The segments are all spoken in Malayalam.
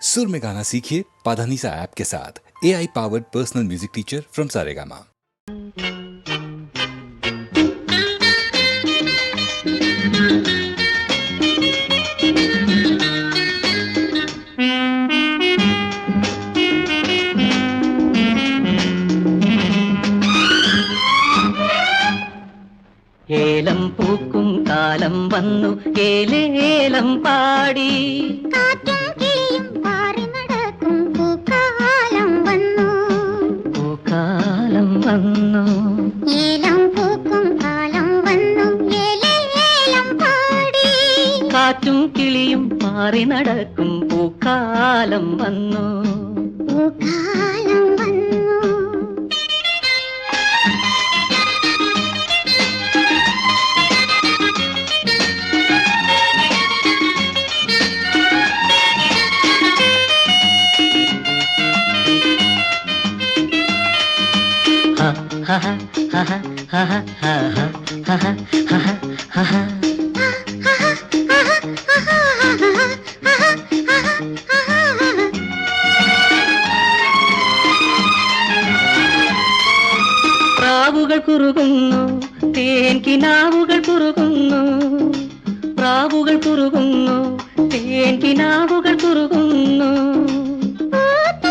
सुर में गाना सीखिए पाधानीसा ऐप के साथ। AI powered personal music teacher from Saregama. ഏലം പൂക്കും കാലം വന്നു ഏലേലം പാടി കാറ്റും കിളിയും പാറി നടക്കും പൂക്കാലം വന്നു പൂക്കാലം വന്നു ഏലം പൂക്കും കാലം വന്നു ഏലേലം പാടി കാറ്റും കിളിയും പാറി നടക്കും പൂക്കാലം വന്നു പൂക്കാലം വന്നു പ്രാവുകൾ കുറുകുന്നു തേൻകിനാവുകൾ കുറുകുന്നു പ്രാവുകൾ കുറുകുന്നു തേൻകിനാവുകൾ കുറുകുന്നു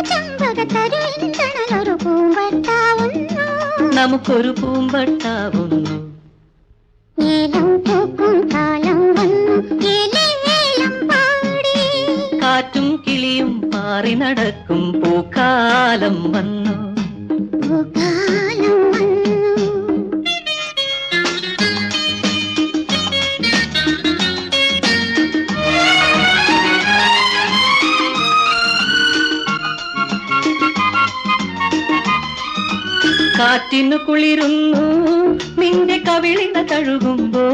ചെമ്പകത്തരുവിന്തണലൊരു പൂമ്പട്ടാവുന്നു നമുക്കൊരു പൂമ്പട്ടാവുന്നു ഏലം പൂക്കും കാലം വന്നു ഏലേലം പാടി കാറ്റും കിളിയും പാറി നടക്കും പൂക്കാലം വന്നു പൂക്കാലം വന്നു കാറ്റിനു കുളിരുന്നു നിന്റെ കവിളിന തഴുകുമ്പോ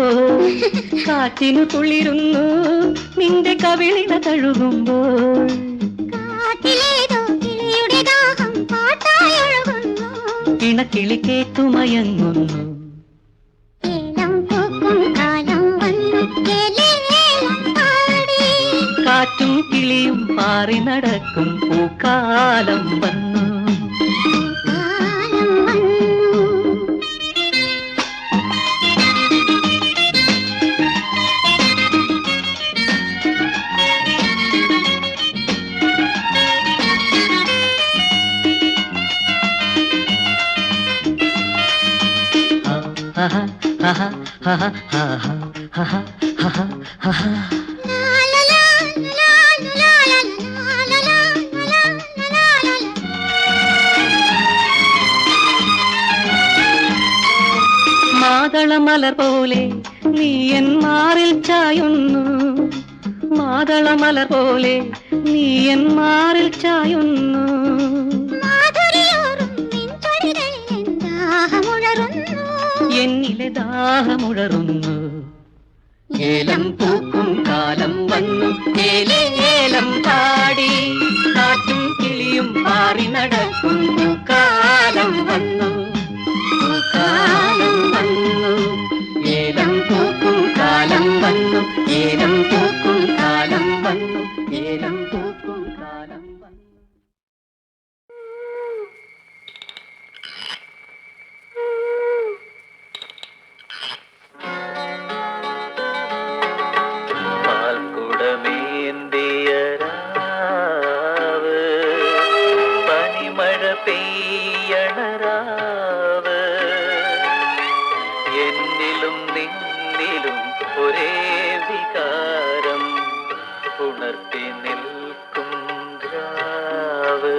കാറ്റിനു കുളിരുന്നു നിന്റെ കവിളിന തഴുകുമ്പോൾ കാട്ടിലേതോ കിളിയുടെ ദാഹം പാട്ടായി ഒഴുകുന്നു ഇണക്കിളി കേട്ടുമയങ്ങുന്നു ഏലം പൂക്കും കാലം വന്നു ഏലേലം പാടി കാറ്റും കിളിയും പാറി നടക്കും പൂക്കാലം വന്നു കാലം വന്നു മാതളമലർ പോലെ നീ എൻ മാറിൽ ചായുന്നു മാതളമലർ പോലെ നീ എൻ മാറിൽ ചായുന്നു എന്നിലെ ദാഹമുഴറുന്നു ഏലം പൂക്കും കാലം വന്നു ഏലേലം പാടി കാറ്റും കിളിയും പാറി നടക്കും പൂക്കാലം വന്നു പൂക്കാലം വന്നു ഏലം പൂക്കും കാലം വന്നു ഏലം പൂക്കും കാലം വന്നു ഏലം പൂക്കും കാലം വന്നു പാൽക്കുടമേന്തിയരാവ് പനിമഴ പെയ്യണരാവ് എന്നിലും നിന്നിലും ഒരേ വികാരം ഉണർത്തി നിൽക്കും രാവ്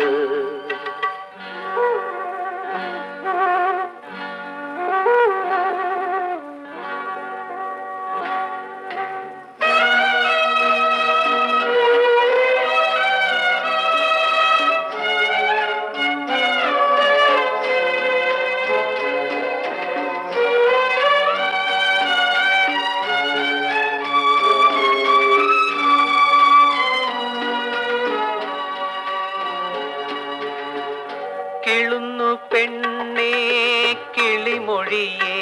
കിളുന്നു പെണ്ണേ കിളിമൊഴിയേ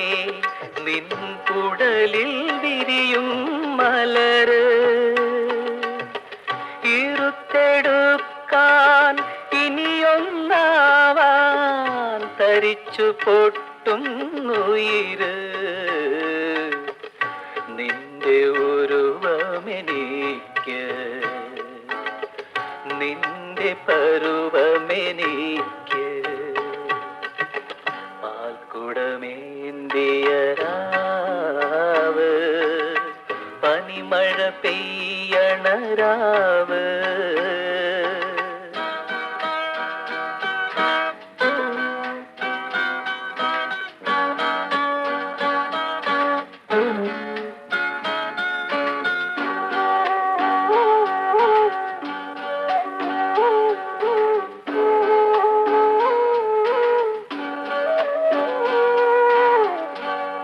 നിൻ കുടലിൽ വിരിയും മലര് ഇരുത്തെടു വെച്ചു പൊട്ടുന്നുയിര് നിന്റെ ഉരുവമെനിക്ക് നിന്റെ പരുവമെനിക്ക് പാൽക്കുടമേന്തിയ രാവ് പനിമഴ പെയ്യണ രാവ്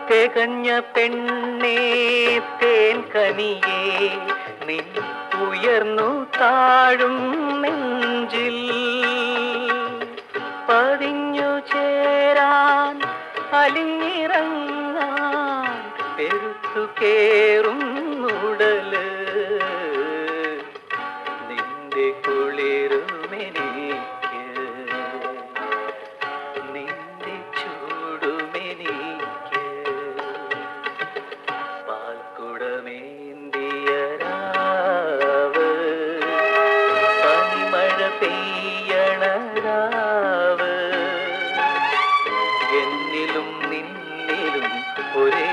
തികഞ്ഞ പെണ്ണേ തേൻ കനിയേ നിൻ ഉയർന്നു താഴും നെഞ്ചിൽ പതിഞ്ഞു ചേരാൻ അലിഞ്ഞിറങ്ങാൻ പെരുത്തു കേറും ഉടല് നിന്റെ കുളിരുമെനിക്ക് നിന്റെ ചൂടുമെനിക്ക് പാൽക്കുടമേന്തിയ രാവ് പനിമഴ പെയ്യണ രാവ് എന്നിലും നിന്നിലും ഒരേ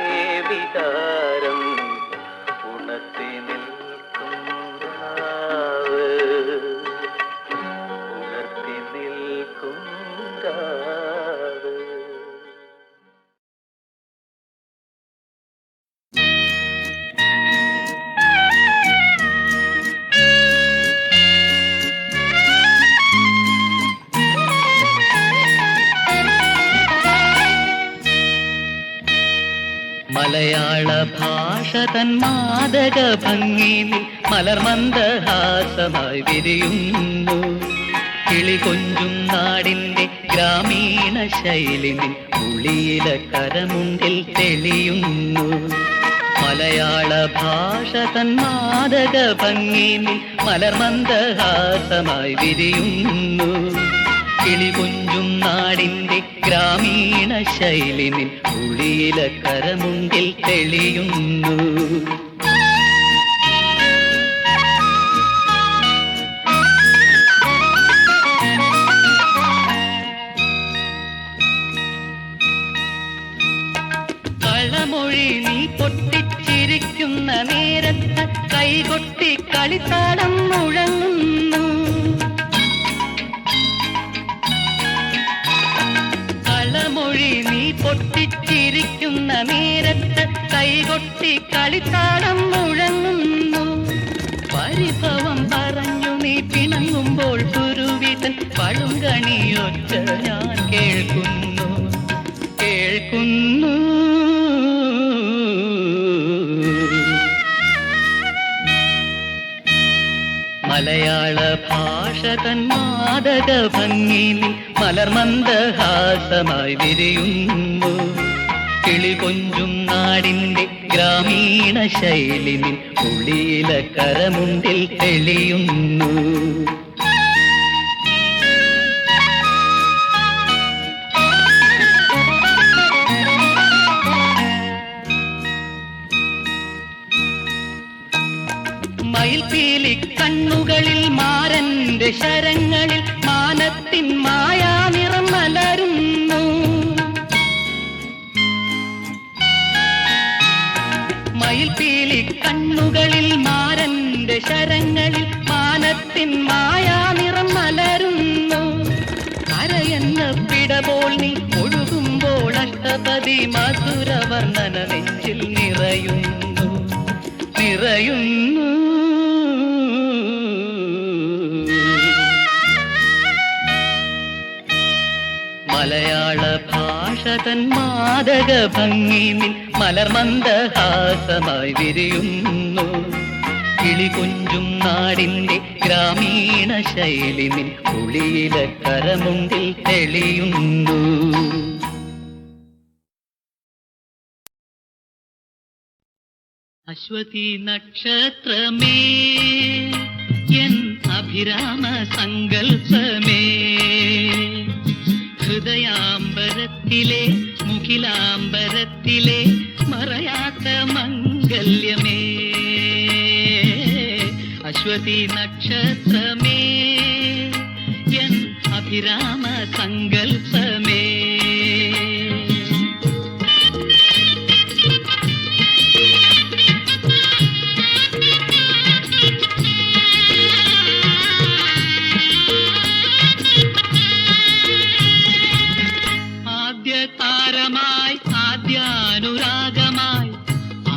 വികാരം ഉണർത്തി നിൽക്കും രാവ് ഉണർത്തി നിൽക്കും രാവ് മലയാള ഭാഷ തൻ മാദക ഭംഗിയിൽ മലർമന്ദഹാസമായി വിരിയുന്നു കിളി കൊഞ്ചും നാടിന്റെ ഗ്രാമീണ ശൈലി നിൻ ഉളിയില കരമുണ്ടിൽ തെളിയുന്നു മലയാള ഭാഷ തൻ മാദക ഭംഗിയിൽ മലർമന്ദഹാസമായി വിരിയുന്നു കിളി കൊഞ്ചും നാടിന്റെ ഗ്രാമീണ ശൈലി നിൻ ഉളിയില കരമുണ്ടിൽ തെളിയുന്നു കളമൊഴി നീ പൊട്ടിച്ചിരിക്കുന്ന നേരത്ത് കൈകൊട്ടി കളിത്താളം മുഴങ്ങുന്നു കളമൊഴി നീ പൊട്ടിച്ചിരിക്കുന്ന നേരത്ത് കൈകൊട്ടി കളിത്താളം മുഴങ്ങുന്നു പരിഭവം പറഞ്ഞു നീ പിണങ്ങുമ്പോൾ കുരുവിതൻ പളുങ്കണിയൊച്ച ഞാൻ കേൾക്കുന്നു കേൾക്കുന്നു മലയാള ഭാഷ തൻ മാദക ഭംഗിയിൽ മലർമന്ദഹാസമായി വിരിയുന്നു കിളി കൊഞ്ചും നാടിന്റെ ഗ്രാമീണ ശൈലി നിൻ ഉളിയില കരമുണ്ടിൽ തെളിയുന്നു മയിൽപീലി കണ്ണുകളിൽ മാരന്റെ ശരങ്ങളിൽ മാനത്തിൻ മായാനിറം മലരുന്നു മയിൽപീലി കണ്ണുകളിൽ മാരന്റെ ശരങ്ങളിൽ മാനത്തിൻ മായാനിറം മലരുന്നു അരയെന്ന പിടപോൾ നീ ഒഴുകുമ്പോൾ അഷ്ടപതി മധുരവർണ്ണന നെഞ്ചിൽ നിറയുന്നു നിറയുന്നു മലയാള ഭാഷ തൻ മാദക ഭംഗിയിൽ മലർമന്ദഹാസമായി വിരിയുന്നു കിളി കൊഞ്ചും നാടിന്റെ ഗ്രാമീണ ശൈലി നിൻ ഉളിയില കരമുണ്ടിൽ തെളിയുന്നു അശ്വതി നക്ഷത്രമേ എൻ അഭിരാമ സങ്കൽപ്പമേ ഹൃദയാംബരത്തിലെ മുഖിലാംബരത്തിലെ മറയാത്ത മംഗല്യമേ, അശ്വതി നക്ഷത്രമേ, എൻ അഭിരാമ സങ്കൽപ്പമേ. ആദ്യതാരമായി ആദ്യാനുരാഗമായി,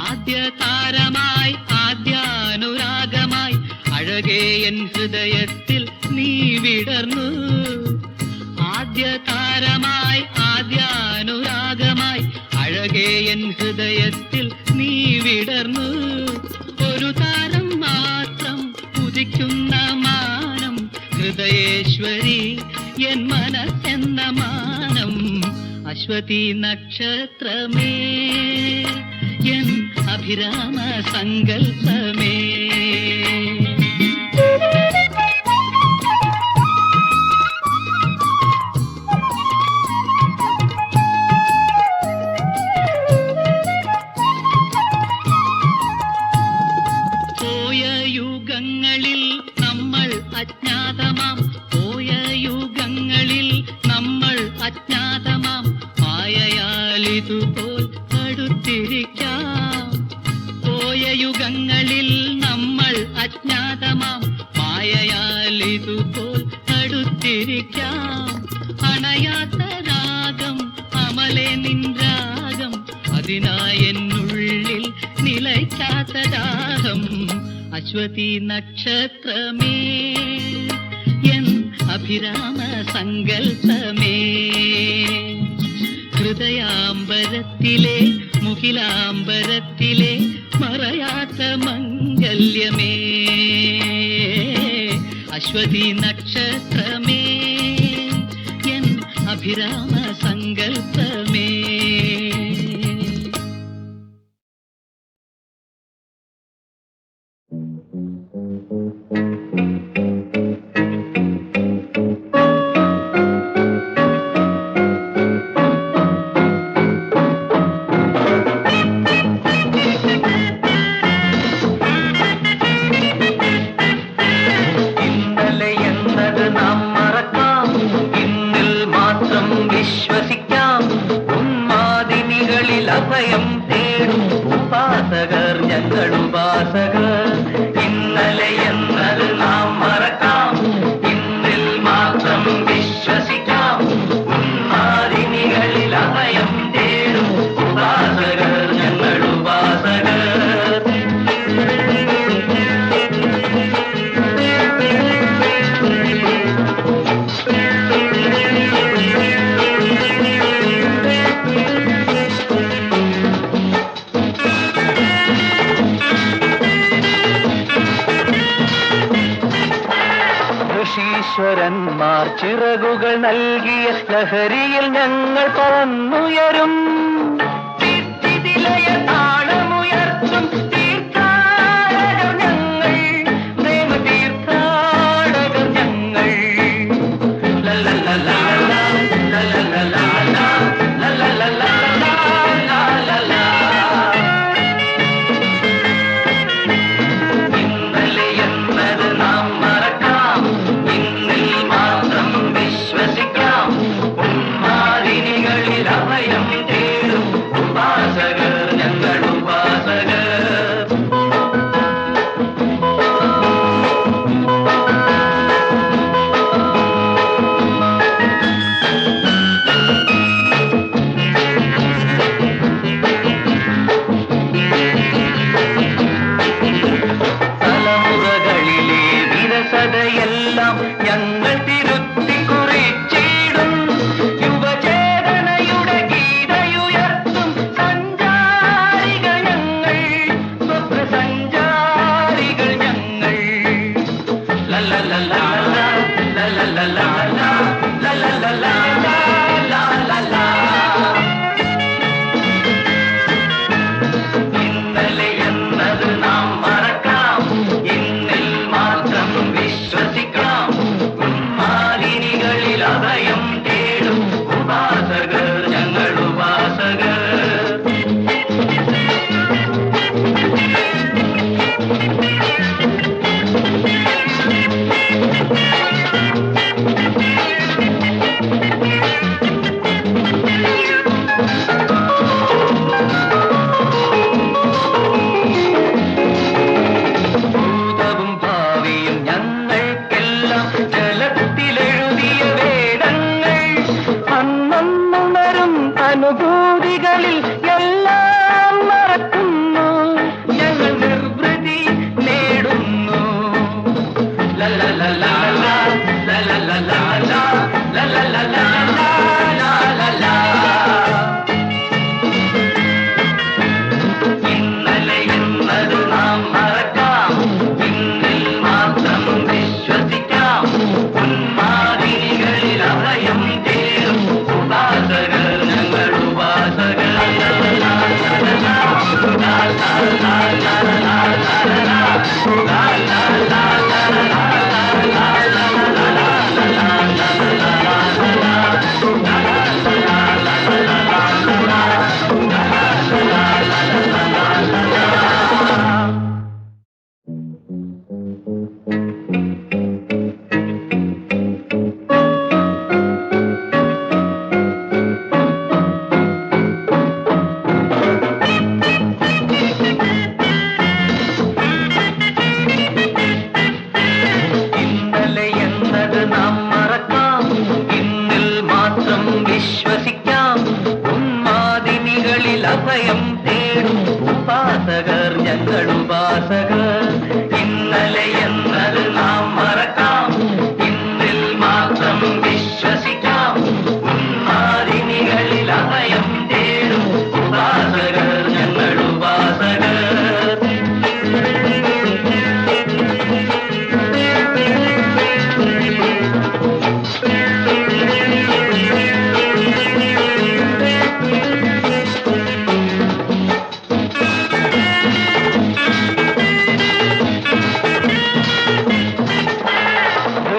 ആദ്യതാരമായി ആദ്യാനുരാഗമായി, അഴകേ എൻ ഹൃദയത്തിൽ നീ വിടർന്നു. ആദ്യതാരമായി ആദ്യാനുരാഗമായി, അഴകേ എൻ ഹൃദയത്തിൽ നീ വിടർന്നു. ഒരു താരം മാത്രം ഉദിക്കുന്ന മാനം, ഹൃദയേശ്വരി എൻ മനസ്സെന്ന മാനം, അശ്വതി നക്ഷത്രമേ, എൻ അഭിരാമ സങ്കൽപ്പമേ. പോയ യുഗങ്ങളിൽ നമ്മൾ അജ്ഞാതമാം, പോയ യുഗങ്ങളിൽ നമ്മൾ അജ്ഞാതമാം, മായയാലിതുപോൽ അടുത്തിരിക്കാം. പോയ യുഗങ്ങളിൽ നമ്മൾ അജ്ഞാതമാം, മായയാലിതുപോൽ അടുത്തിരിക്കാം. അണയാത്ത രാഗം അമലെ നിൻരാഗം, അതിനായെന്നുള്ളിൽ നിലയ്ക്കാത്ത ദാഹം, അശ്വതി നക്ഷത്രമേ, എൻ അഭിരാമ സങ്കൽപ്പമേ. ഹൃദയാംബരത്തിലെ മുഖിലാംബരത്തിലെ മറയാത്ത മംഗല്യമേ, അശ്വതി നക്ഷത്രമേ, എൻ അഭിരാമ സങ്കൽപ്പമേ. ഋഷീശ്വരന്മാർ ചിറകുകൾ നൽകിയ ലഹരിയിൽ ഞങ്ങൾ പറന്നുയരും. തീർത്ഥിതിലയ താളമുയർത്തും തീർത്ഥാടകർ ഞങ്ങൾ, പ്രേമ തീർത്ഥാടകർ ഞങ്ങൾ. ലല്ലല്ലലാ ലല്ലല്ലലാ ലല്ലല്ലലാ. ഇന്നലെ എന്നത് നാം മറക്കാം, ഇന്നിൽ മാത്രം വിശ്വസിക്കാം. ഉന്മാദിനികളിൽ അഭയം തേടും ഉപാസകർ ഞങ്ങൾ, ഉപാസകർ. തലമുറകളിലെ വിരസതയെല്ലാം ഞങ്ങൾ തിരുത്തി കുറിച്ചിടും. യുവചേതനയുടെ ഗീതയുയർത്തും സഞ്ചാരികൾ ഞങ്ങൾ, സ്വപ്നസഞ്ചാരികൾ ഞങ്ങൾ. ലല്ലല്ലലാ ലല്ലല്ലലാ ലല്ലല്ലലാ ലല്ലല്ലലാ. ഇന്നലെ എന്നത് നാം മറക്കാം, ഇന്നിൽ മാത്രം വിശ്വസിക്കാം. ഉന്മാദിനികളിൽ അഭയം തേടും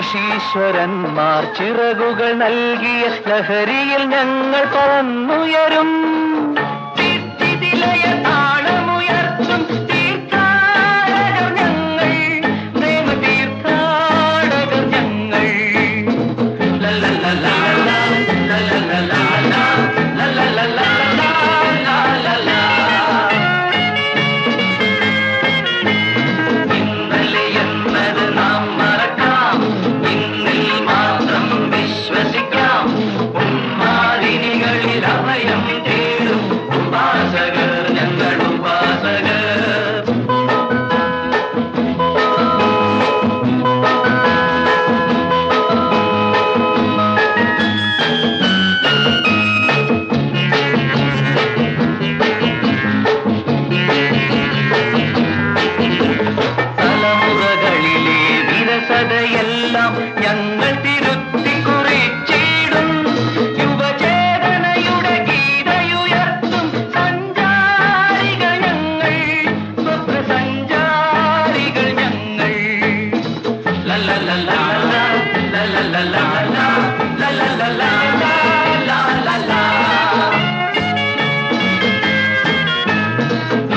ഋഷീശ്വരന്മാർ ചിറകുകൾ നൽകിയ ലഹരിയിൽ ഞങ്ങൾ പറന്നുയരും. തീർത്ഥിതിലയ താളമുയർത്തും തീർത്ഥാടകർ ഞങ്ങൾ, പ്രേമ തീർത്ഥാടകർ ഞങ്ങൾ. ലല്ലല്ലലാ, ലല്ലല്ലലാ, ലല്ലല്ലലാ, ലല്ലല്ലലാ. ഇന്നലെ എന്നത് നാം മറക്കാം, ഇന്നിൽ മാത്രം വിശ്വസിക്കാം. ഉന്മാദിനികളിൽ അഭയം തേടും ഉപാസകർ ഞങ്ങൾ ഉപാസകർ. തലമുറകളിലെ വിരസതയെല്ലാം ഞങ്ങൾ തിരുത്തി കുറിച്ചിടും. യുവചേതനയുടെ ഗീതയുയർത്തും സഞ്ചാരികൾ ഞങ്ങൾ, സ്വപ്നസഞ്ചാരികൾ ഞങ്ങൾ. ലല്ലല്ലലാ, ലല്ലല്ലലാ, ലല്ലല്ലലാ, ലല്ലല്ലലാ.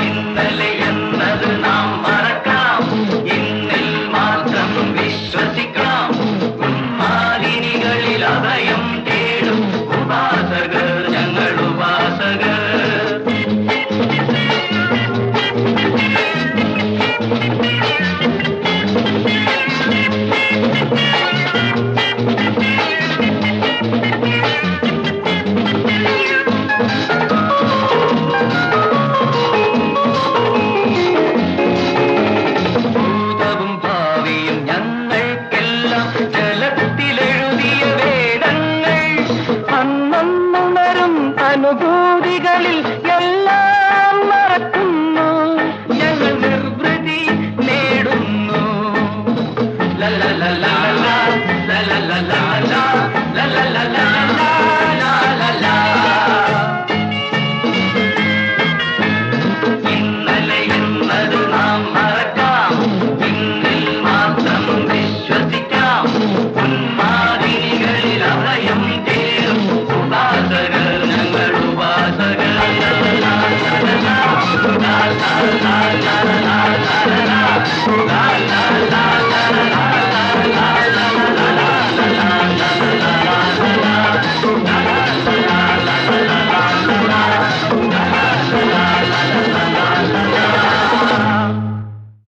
ഇന്നലെ എന്നത് നാം മറക്കാം, ഇന്നിൽ മാത്രം വിശ്വസിക്കാം. ഉന്മാദിനികളിൽ അഭയം തേടും ഉപാസകർ ഞങ്ങൾ ഉപാസകർ.